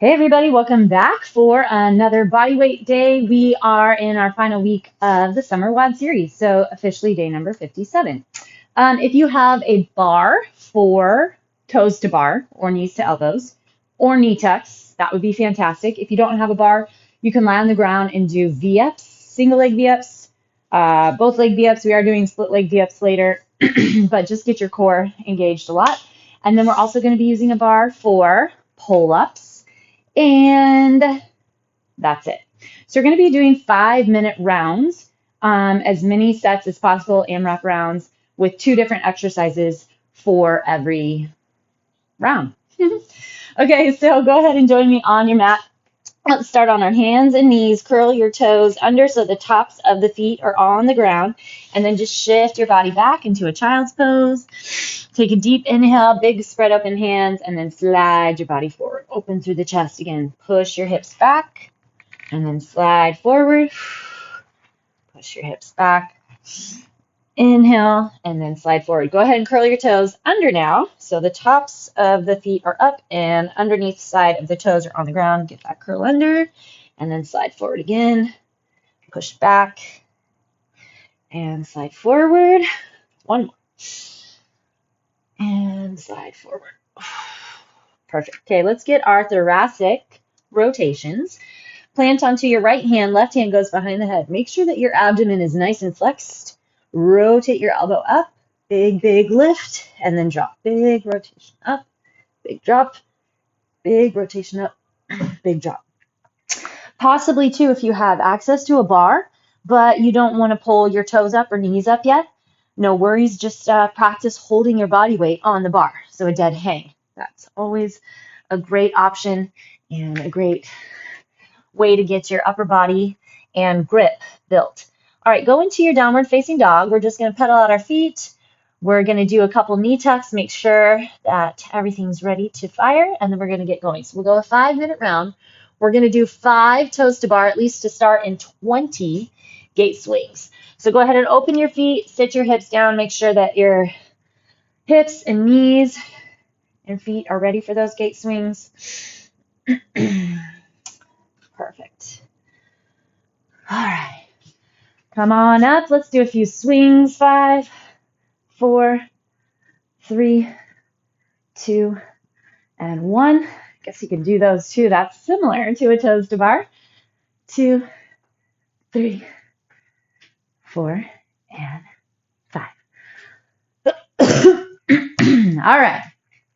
Hey everybody, welcome back for another bodyweight day. We are in our final week of the summer WOD series, so officially day number 57. If you have a bar for toes to bar or knees to elbows or knee tucks, that would be fantastic. If you don't have a bar, you can lie on the ground and do V-ups, single leg V-ups, both leg V-ups. We are doing split leg V-ups later, but just get your core engaged a lot. And then we're also going to be using a bar for pull-ups. And that's it. So we're going to be doing 5-minute rounds, as many sets as possible, AMRAP rounds, with 2 different exercises for every round. Okay, so go ahead and join me on your mat. Let's start on our hands and knees. Curl your toes under so the tops of the feet are on the ground. And then just shift your body back into a child's pose. Take a deep inhale, big spread open hands, and then slide your body forward. Open through the chest again. Push your hips back, and then slide forward. Push your hips back. Inhale, and then slide forward. Go ahead and curl your toes under now. So the tops of the feet are up, and underneath the side of the toes are on the ground. Get that curl under, and then slide forward again. Push back, and slide forward. One more. And slide forward. Perfect. Okay, let's get our thoracic rotations. Plant onto your right hand. Left hand goes behind the head. Make sure that your abdomen is nice and flexed. Rotate your elbow up. Big, big lift. And then drop. Big rotation up. Big drop. Big rotation up. Big drop. Possibly, too, if you have access to a bar, but you don't want to pull your toes up or knees up yet, no worries. Just practice holding your body weight on the bar. So a dead hang. That's always a great option and a great way to get your upper body and grip built. All right, go into your downward facing dog. We're just going to pedal out our feet. We're going to do a couple knee tucks, make sure that everything's ready to fire, and then we're going to get going. So we'll go a 5-minute round. We're going to do 5 toes to bar, at least to start, in 20 gate swings. So go ahead and open your feet, sit your hips down, make sure that your hips and knees and feet are ready for those gate swings. Perfect. All right. Come on up. Let's do a few swings. 5, 4, 3, 2, and 1. Guess you can do those too. That's similar to a toes to bar. 2, 3, 4, and 5. All right.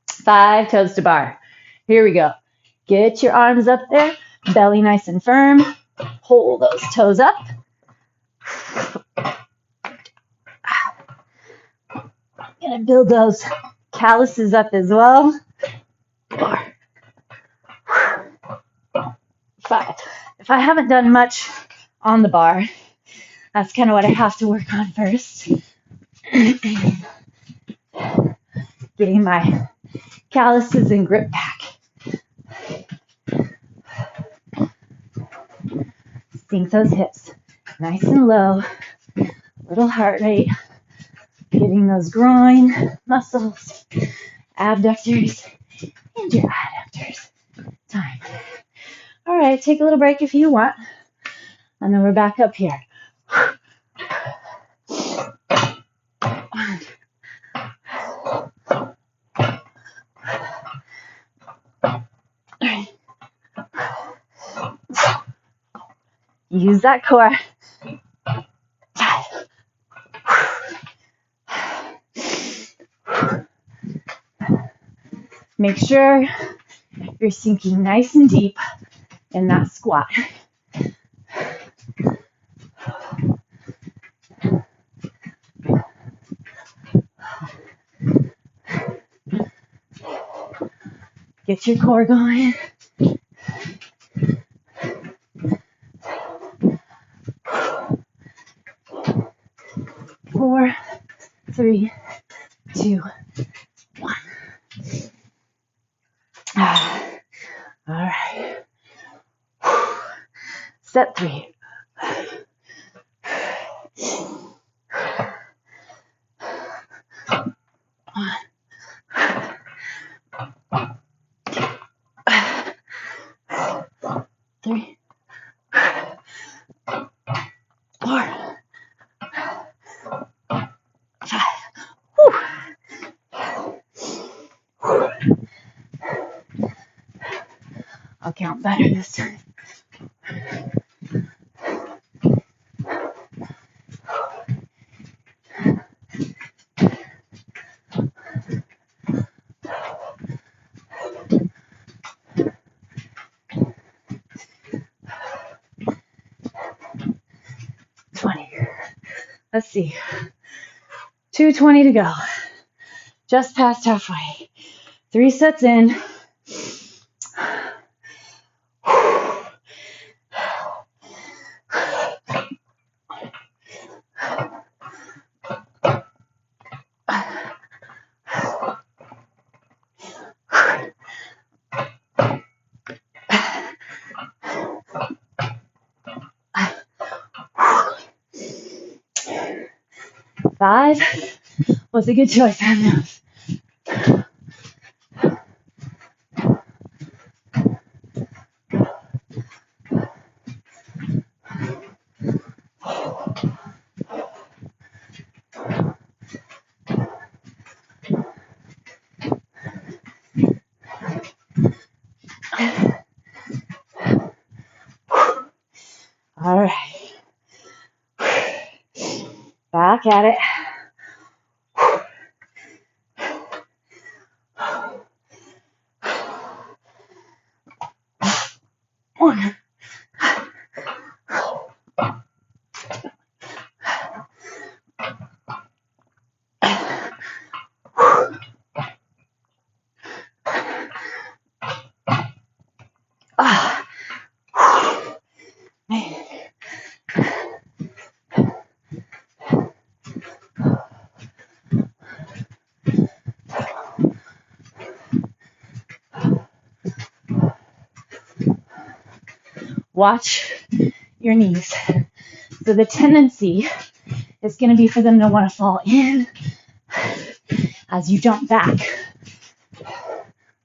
5 toes to bar. Here we go. Get your arms up there. Belly nice and firm. Pull those toes up. Gonna build those calluses up as well. 4, 5. If I haven't done much on the bar, that's kind of what I have to work on first. Getting my calluses and grip back. Sink those hips nice and low. Little heart rate. Getting those groin muscles, abductors, and your adductors. Time. All right, take a little break if you want. And then we're back up here. Use that core. 5. Make sure you're sinking nice and deep in that squat. Get your core going. 4, 3, 2, 1. All right. Set 3. 1. 3, 4, 5. Whew. I'll count better this time. Let's see. 2:20 to go. Just past halfway. 3 sets in. Five was a good choice on those. All right. Back at it. One. Watch your knees. So the tendency is going to be for them to want to fall in as you jump back,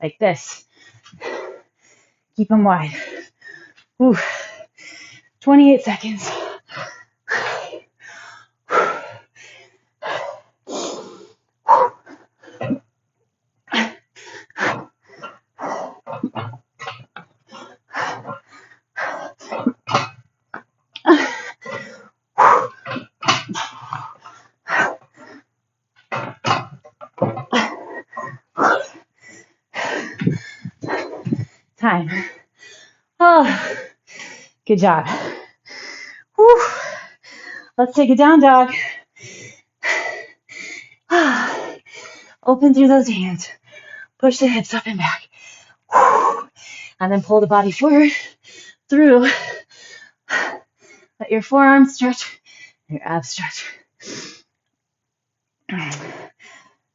like this. Keep them wide. Ooh. 28 seconds. Time. Oh, good job. Whew. Let's take it down, dog. Open through those hands. Push the hips up and back. And then pull the body forward through. Let your forearms stretch, your abs stretch.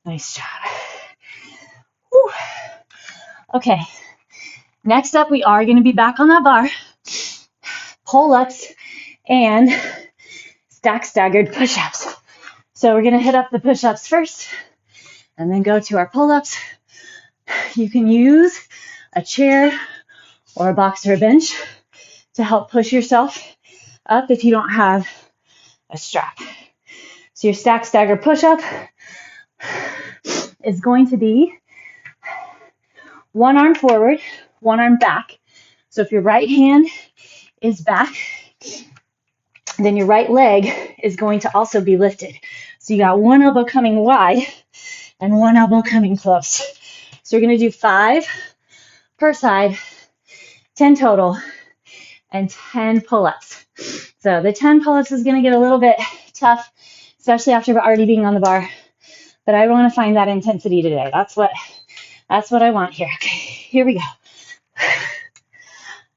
Nice job. Whew. Okay. Next up, we are going to be back on that bar. Pull-ups and stack staggered push-ups. So we're going to hit up the push-ups first and then go to our pull-ups. You can use a chair or a box or a bench to help push yourself up if you don't have a strap. So your stack stagger push-up is going to be one arm forward, one arm back. So if your right hand is back, then your right leg is going to also be lifted. So you got one elbow coming wide and one elbow coming close. So we're going to do 5 per side, 10 total, and 10 pull-ups. So the 10 pull-ups is going to get a little bit tough, especially after already being on the bar. But I want to find that intensity today. That's what I want here. Okay, here we go.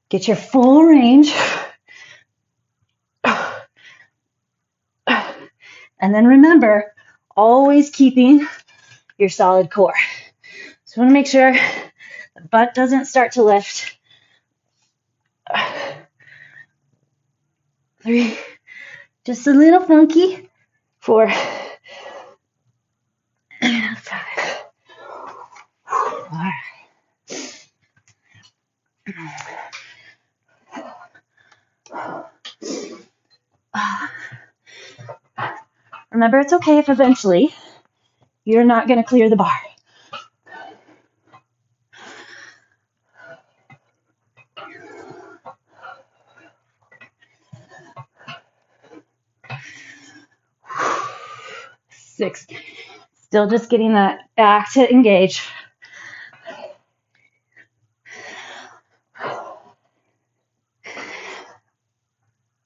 Get your full range. And then remember, always keeping your solid core. So I want to make sure the butt doesn't start to lift. 3, just a little funky. 4, and 5. All right. Remember, it's okay if eventually you're not going to clear the bar. Six. Still just getting that back to engage.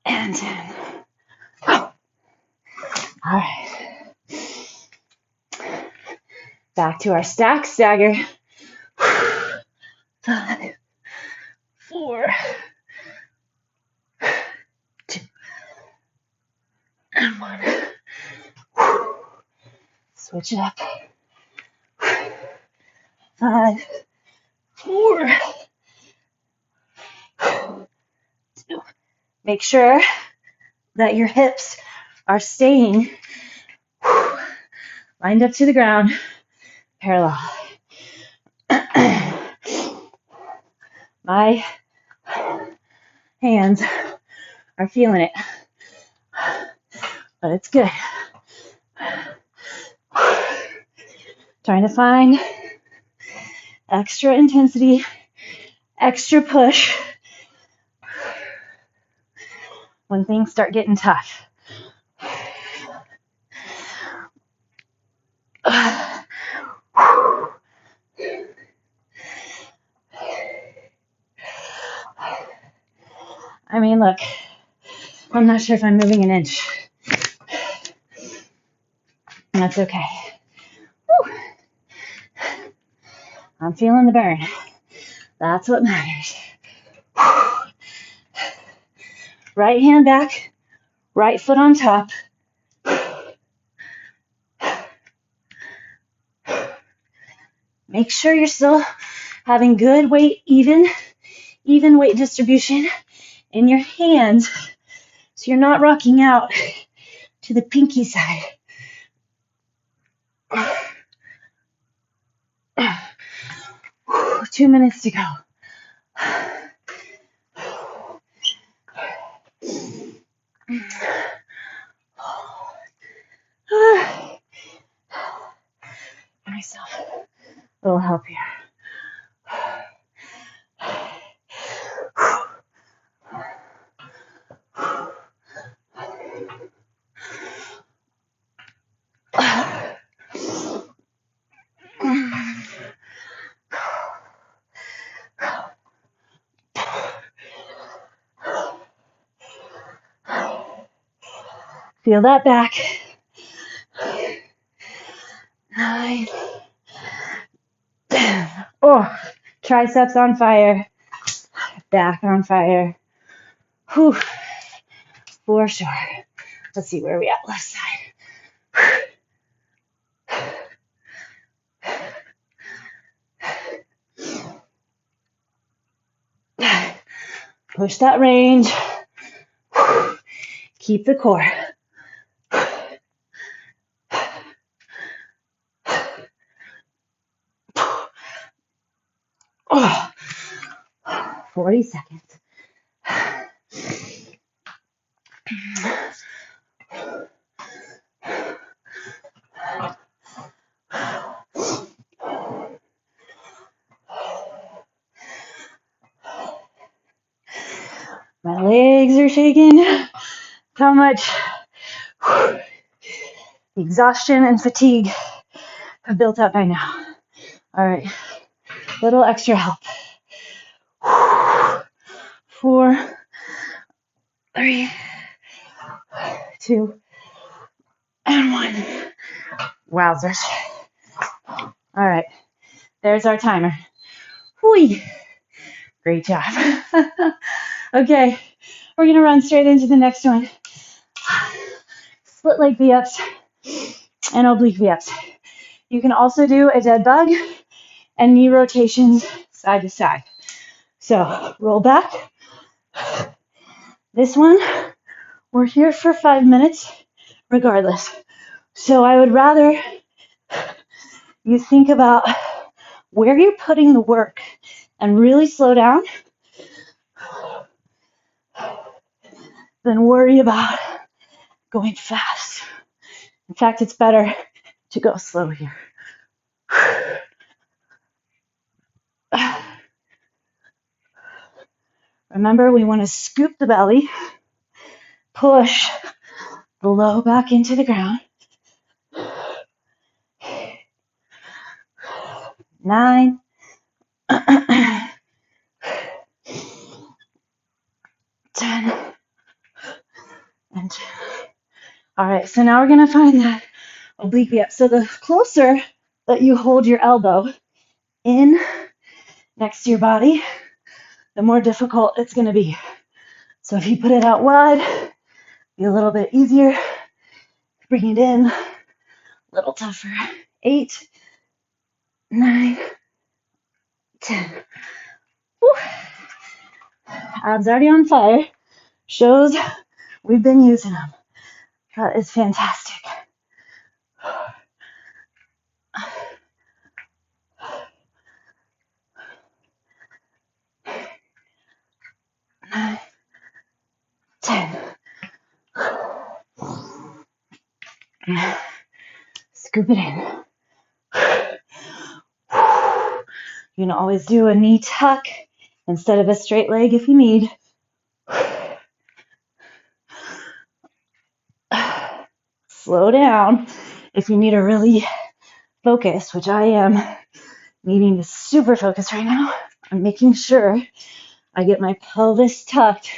And 10. All right. Back to our stack stagger. 5, 4, 2, and 1. Switch it up. 5, 4, 2. Make sure that your hips are staying lined up to the ground, parallel. My hands are feeling it, but it's good. Trying to find extra intensity, extra push when things start getting tough. I mean, look, I'm not sure if I'm moving an inch. That's okay. Whew. I'm feeling the burn. That's what matters. Right hand back, right foot on top. Make sure you're still having good weight, even weight distribution in your hands, so you're not rocking out to the pinky side. 2 minutes to go. Give myself a little help here. Feel that back. 9, 10. Oh, triceps on fire. Back on fire. Whew. For sure. Let's see where we at. Left side. Push that range. Keep the core. Oh, 40 seconds. My legs are shaking. How much exhaustion and fatigue have built up by now. All right, little extra help. 4, 3, 2, and 1. Wowzers. All right, there's our timer. Whee! Great job. Okay, we're gonna run straight into the next one. Split leg V-ups and oblique V-ups. You can also do a dead bug and knee rotations side to side. So roll back. This one, we're here for 5 minutes regardless. So I would rather you think about where you're putting the work and really slow down than worry about going fast In fact, it's better to go slow here. Remember, we want to scoop the belly, push the low back into the ground. 9, 10, and 2. All right, so now we're going to find that oblique up. So the closer that you hold your elbow in next to your body, the more difficult it's going to be. So if you put it out wide, be a little bit easier. Bring it in, a little tougher. 8, 9, 10. Woo. Abs already on fire. Shows we've been using them. That is fantastic. 9, 10. Scoop it in. You can always do a knee tuck instead of a straight leg if you need. Slow down if you need to really focus, which I am needing to super focus right now. I'm making sure I get my pelvis tucked.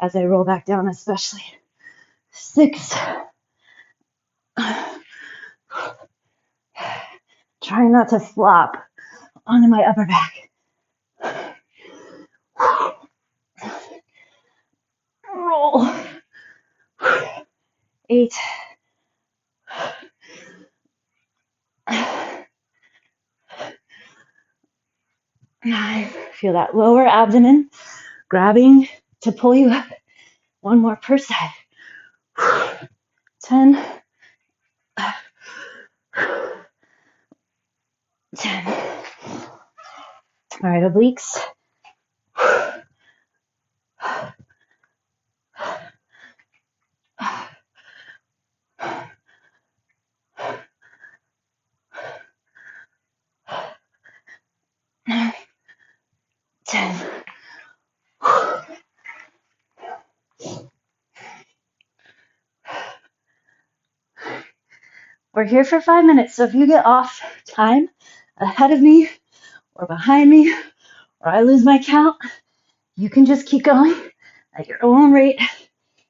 As I roll back down, especially. 6. Trying not to flop onto my upper back. Roll. 8. 9. Feel that lower abdomen grabbing to pull you up. 1 more per side. 10. 10. All right, obliques. 10. We're here for 5 minutes, so if you get off time ahead of me or behind me, or I lose my count, you can just keep going at your own rate,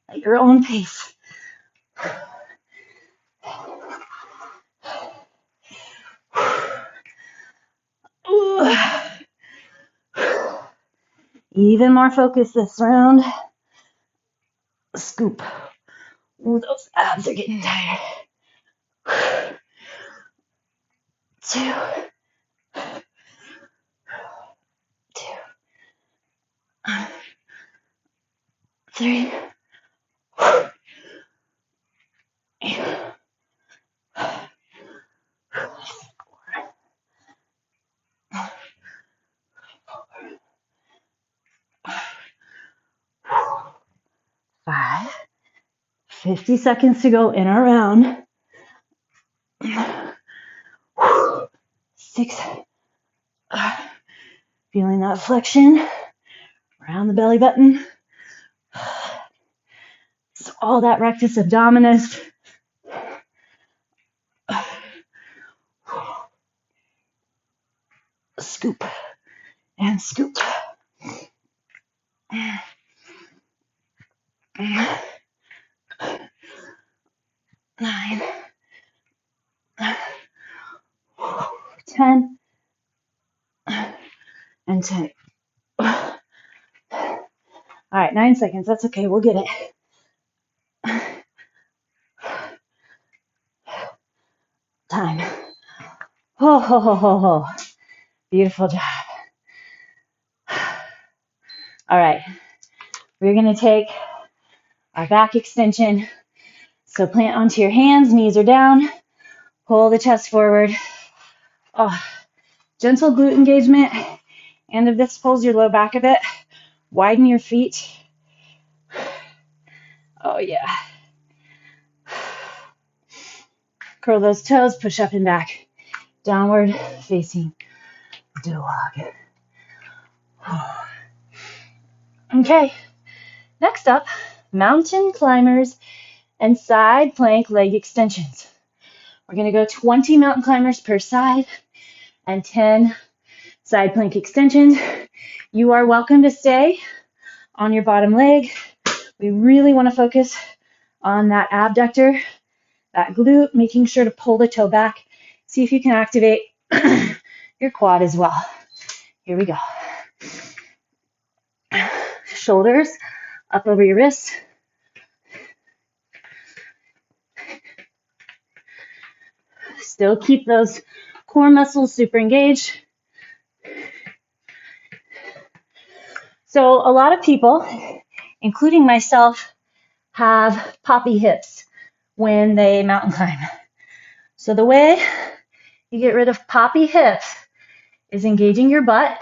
at your own pace. Even more focus this round. Scoop. Ooh, those abs are getting tired. 2. 3. 5. 50 seconds to go in our round. 6. Feeling that flexion around the belly button. So all that rectus abdominis. Scoop and scoop. 9. 10. And 10. All right, 9 seconds. That's okay. We'll get it. Time. Ho, ho, ho, ho, ho. Beautiful job. All right. We're going to take our back extension. So plant onto your hands, knees are down. Pull the chest forward. Oh, gentle glute engagement. And if this pulls your low back a bit, Widen your feet. Oh, yeah. Curl those toes, push up and back. Downward facing dog. Okay, next up, mountain climbers and side plank leg extensions. We're going to go 20 mountain climbers per side and 10 side plank extensions. You are welcome to stay on your bottom leg. We really want to focus on that abductor, that glute, making sure to pull the toe back. See if you can activate your quad as well. Here we go. Shoulders up over your wrists. Still keep those core muscles super engaged. So a lot of people, including myself, have poppy hips when they mountain climb. So the way you get rid of poppy hips is engaging your butt.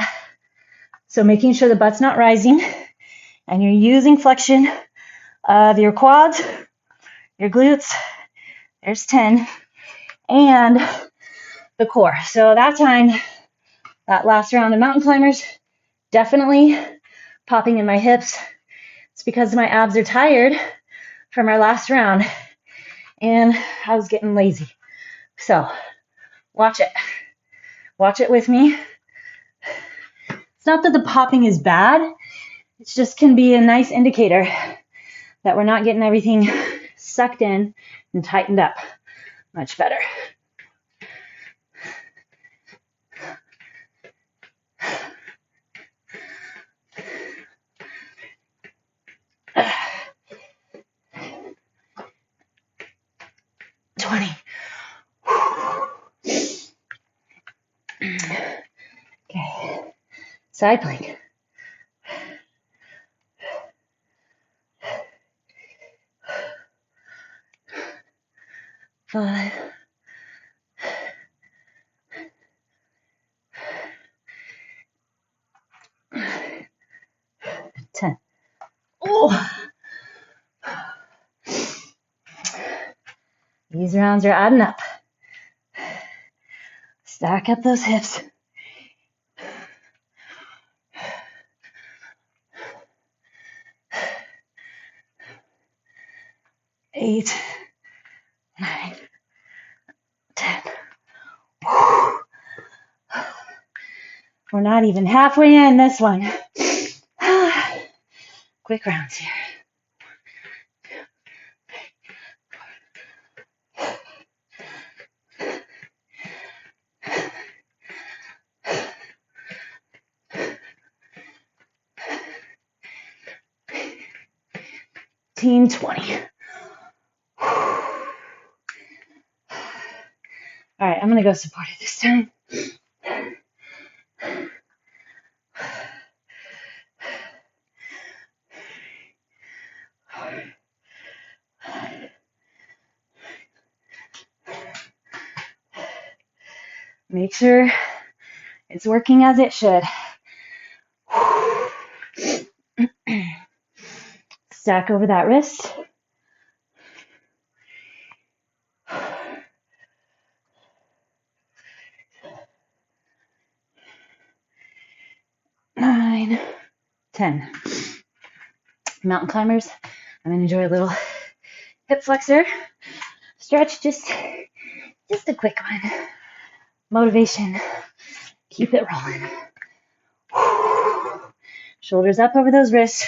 So making sure the butt's not rising and you're using flexion of your quads, your glutes, there's 10, and the core. So that time, that last round of mountain climbers, definitely popping in my hips. It's because my abs are tired from our last round and I was getting lazy. So watch it. Watch it with me. It's not that the popping is bad. It just can be a nice indicator that we're not getting everything sucked in and tightened up. Much better. Okay, side plank. Five. 10. Oh. These rounds are adding up. Stack up those hips. Eight, 9, 10. We're not even halfway in this one. Quick rounds here. Team 20. All right, I'm gonna go supported this time. Make sure it's working as it should. Stack over that wrist. Nine, 10. Mountain climbers, I'm gonna enjoy a little hip flexor stretch, just a quick one. Motivation, keep it rolling. Shoulders up over those wrists.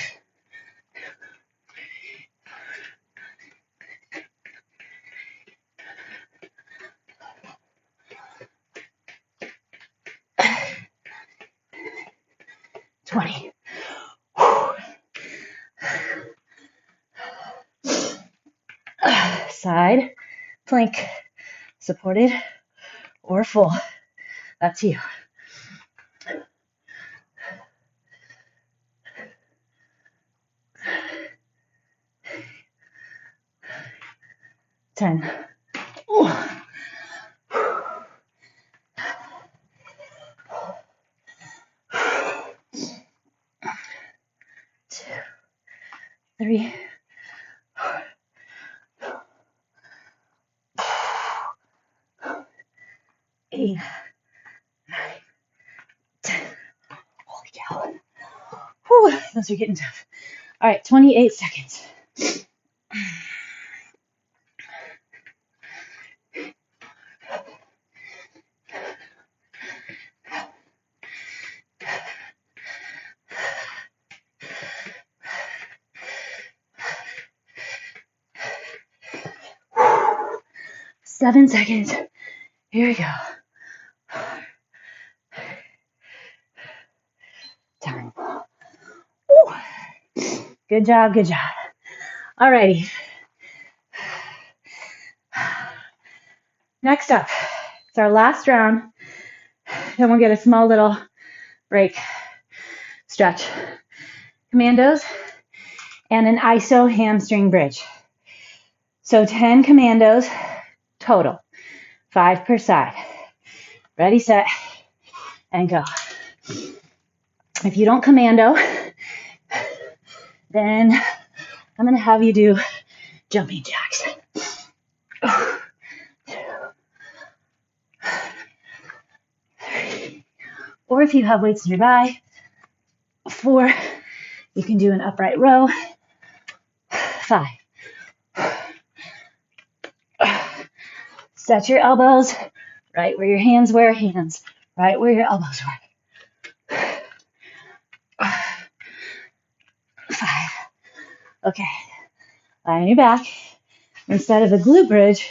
Side plank, supported or full. That's you. 10. 3, 8, 9, 10. Holy cow. Whew, those are getting tough. All right, 28 seconds. Seven seconds. Here we go. Time. Woo. Good job, good job. Alrighty. Next up, it's our last round. Then we'll get a small little break, stretch. Commandos and an ISO hamstring bridge. So 10 commandos total, 5 per side. Ready, set, and go. If you don't commando, then I'm going to have you do jumping jacks. 2, 3. Or if you have weights nearby, 4. You can do an upright row. 5. Set your elbows right where your hands were, hands right where your elbows were. 5. Okay. Lie on your back. Instead of a glute bridge,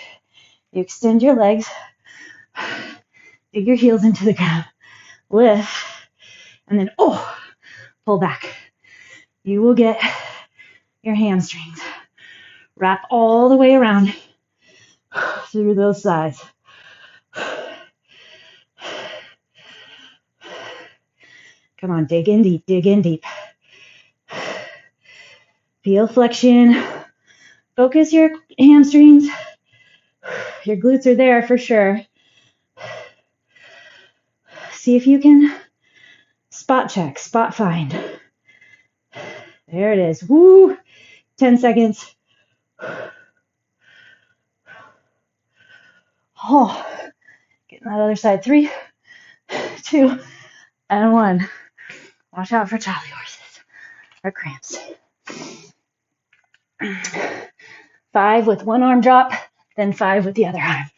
you extend your legs, dig your heels into the ground, lift, and then pull back. You will get your hamstrings. Wrap all the way around through those sides. Come on, dig in deep, dig in deep. Feel flexion. Focus your hamstrings. Your glutes are there for sure. See if you can spot check, spot find. There it is. Woo! 10 seconds. Oh, getting that other side. 3, 2, and 1. Watch out for Charlie horses or cramps. 5 with one arm drop, then 5 with the other arm.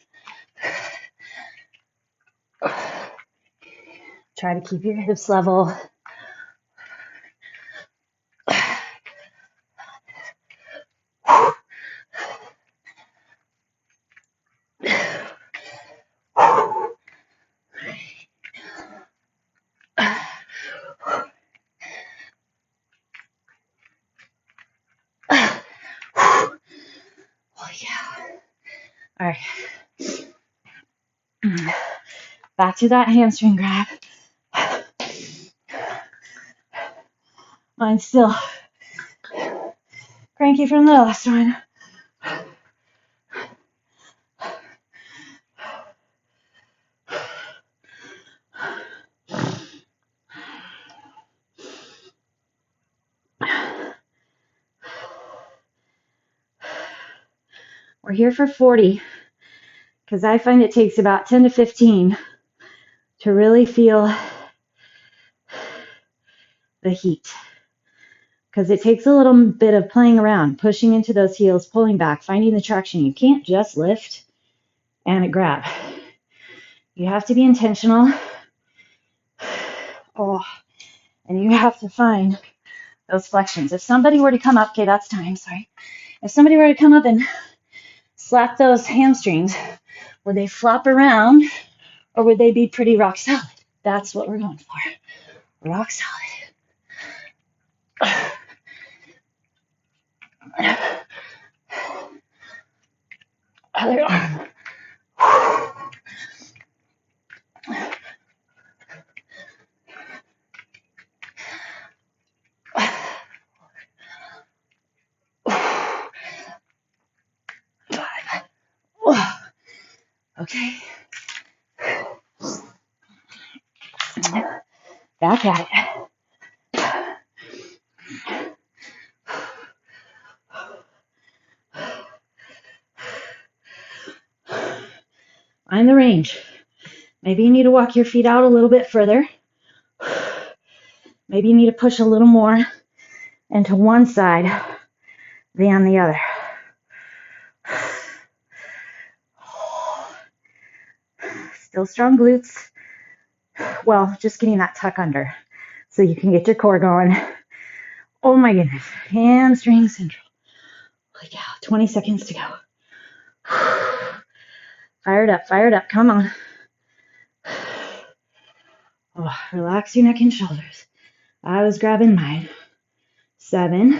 Try to keep your hips level. All right. Back to that hamstring grab. Mine's still cranky from the last one. We're here for 40 because I find it takes about 10 to 15 to really feel the heat. Because it takes a little bit of playing around, pushing into those heels, pulling back, finding the traction. You can't just lift and grab. You have to be intentional. And you have to find those flexions. If somebody were to come up, okay, that's time, sorry. If somebody were to come up and slap those hamstrings, would they flop around or would they be pretty rock solid? That's what we're going for. Rock solid. Other arm. Okay. Back at it. Find the range. Maybe you need to walk your feet out a little bit further. Maybe you need to push a little more into one side than the other. Still strong glutes. Well, just getting that tuck under so you can get your core going. Oh my goodness. Hamstring central. Holy cow. 20 seconds to go. Fire it up, fire it up. Come on. Oh, relax your neck and shoulders. I was grabbing mine. 7,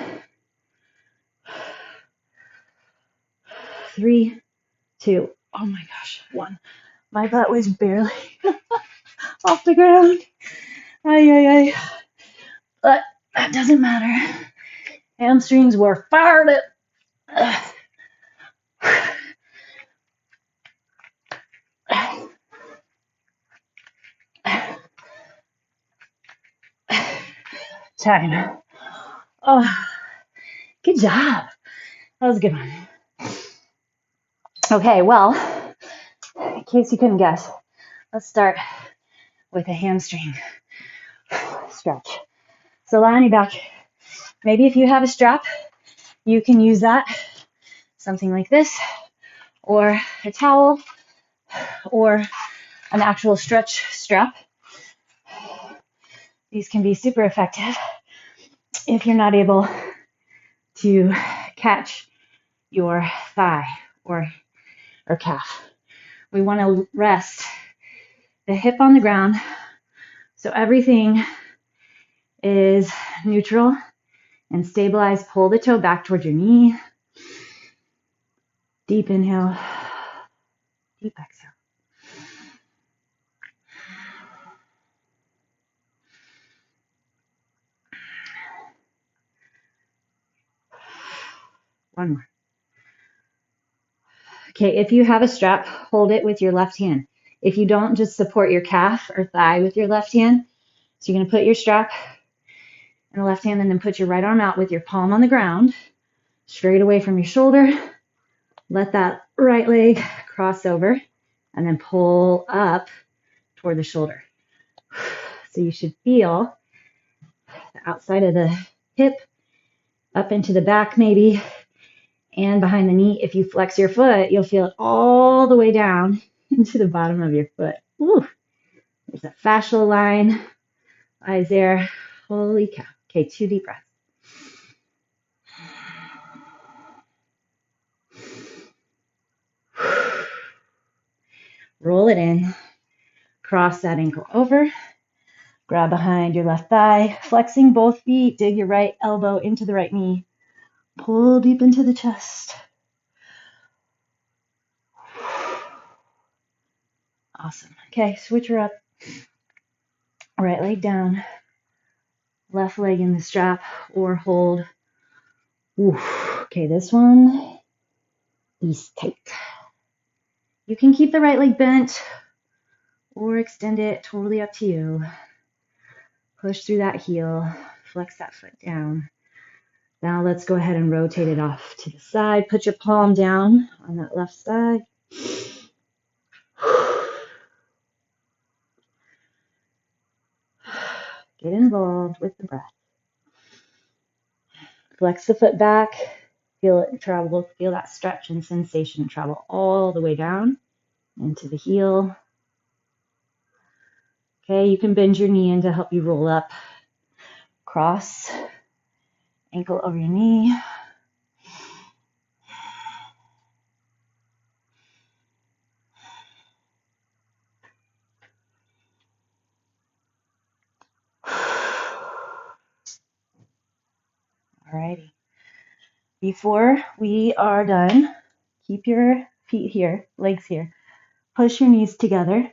3, 2. Oh my gosh. 1. My butt was barely off the ground. Ay, ay, ay. But that doesn't matter. Hamstrings were fired up. Time. Oh, good job. That was a good one. Okay, well, in case you couldn't guess, let's start with a hamstring stretch. So lie on your back. Maybe if you have a strap, you can use that, something like this, or a towel, or an actual stretch strap. These can be super effective if you're not able to catch your thigh or calf. We want to rest the hip on the ground so everything is neutral and stabilized. Pull the toe back towards your knee. Deep inhale, deep exhale. One more. Okay, if you have a strap, hold it with your left hand. If you don't, just support your calf or thigh with your left hand. So you're going to put your strap in the left hand and then put your right arm out with your palm on the ground, straight away from your shoulder. Let that right leg cross over and then pull up toward the shoulder. So you should feel the outside of the hip up into the back maybe and behind the knee. If you flex your foot, you'll feel it all the way down into the bottom of your foot. Ooh, there's a fascial line. Eyes there. Holy cow. Okay, 2 deep breaths. Roll it in. Cross that ankle over. Grab behind your left thigh. Flexing both feet. Dig your right elbow into the right knee. Pull deep into the chest. Awesome. Okay, switch her up. Right leg down. Left leg in the strap or hold. Ooh. Okay, this one is tight. You can keep the right leg bent or extend it, totally up to you. Push through that heel, flex that foot down. Now let's go ahead and rotate it off to the side. Put your palm down on that left side. Get involved with the breath. Flex the foot back. Feel it travel. Feel that stretch and sensation travel all the way down into the heel. Okay, you can bend your knee in to help you roll up. Cross, ankle over your knee. Alrighty. Before we are done, keep your feet here, legs here. Push your knees together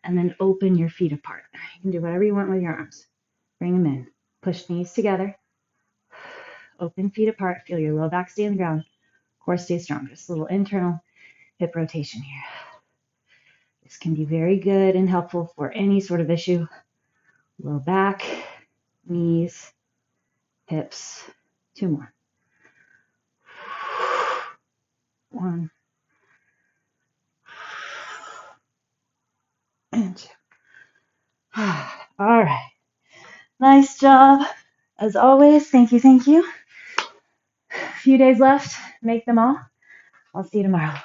and then open your feet apart. You can do whatever you want with your arms. Bring them in. Push knees together. Open feet apart. Feel your low back stay on the ground. Core stay strong. Just a little internal hip rotation here. This can be very good and helpful for any sort of issue. Low back, knees, hips. 2 more. 1, All right. Nice job. As always, thank you, thank you. A few days left. Make them all. I'll see you tomorrow.